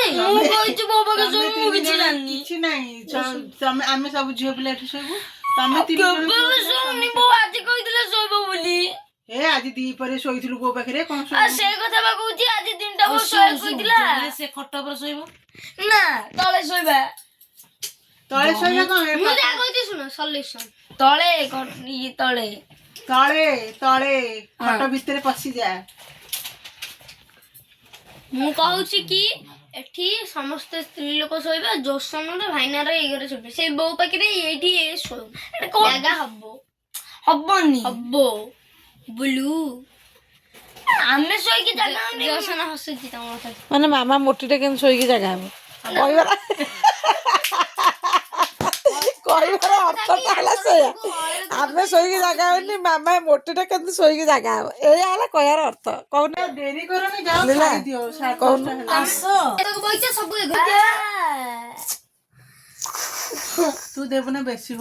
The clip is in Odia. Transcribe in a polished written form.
ମୁଁ କହିଛି ବୋଉ ପାଖରେ ଶୋଇବୁ ମୁଁ କିଛି ଜାଣିନି କିଛି ନାହିଁ ତମେ ଆମେ ସବୁ ଝିଅ ପିଲା ଏଠି ଶୋଇବୁ ତମେ କେବେ ଶୋଉନି ବୋଉ ଆଜି କହିଥିଲେ ଶୋଇବ ବୋଲି ଏ ଆଜି ଦିପରେ ଶୋଇଥିଲୁ ବୋଉ ପାଖରେ କଣ ଆଉ ସେ କଥା ବା କହୁଛି ଆଜି ଦିନଟା ବୋଉ ଶୋଇବାକୁ କହିଥିଲା ସେ ଖଟ ଉପରେ ଶୋଇବ ନା ତଳେ ଶୋଇବା ତଳେ ଶୋଇବା କଣ ମୁଁ ଯାହା କହୁଛି ଶୁଣ ସଲ୍ୟୁସନ ତଳେ ଇଏ ତଳେ ତଳେ ତଳେ ଖଟ ଭିତରେ ପଶିଯା ମୁଁ କହୁଛି କି ଏଠି ସମସ୍ତେ ସ୍ତ୍ରୀ ଲୋକ ଶୋଇବେ ଜୋସନର ଭାଇନାର ଏଇ ଘରେ ଶୋଇବେ ସେଇ ବୋଉ ପାଖରେ ଏଇଠି ଶୋଇବୁ ଜାଗା ହବନି ହବ ବୁଲୁ ଆମେ ଶୋଇକି ଜାଗା ଜୋସନ ହସୁଛି ତମ କଥା ମାନେ ମାମା ମୋଟିଟେ କେମିତି ଶୋଇକି ଜାଗା ହବ କହିବାର ଅର୍ଥଟା ହେଲା ସେଇଆ ଆମେ ଶୋଇକି ଜାଗା ହଉନି ମାମା ମୋଟିଟା କେମିତି ଶୋଇକି ଜାଗା ହବ ଏଇଆ ହେଲା କହିବାର ଅର୍ଥ କହୁନ ଡେରି କରନି ଯାଅ ଖାଇଦିଅ ସବୁ ତୁ ଦେବୁ ନା ବେଶୀ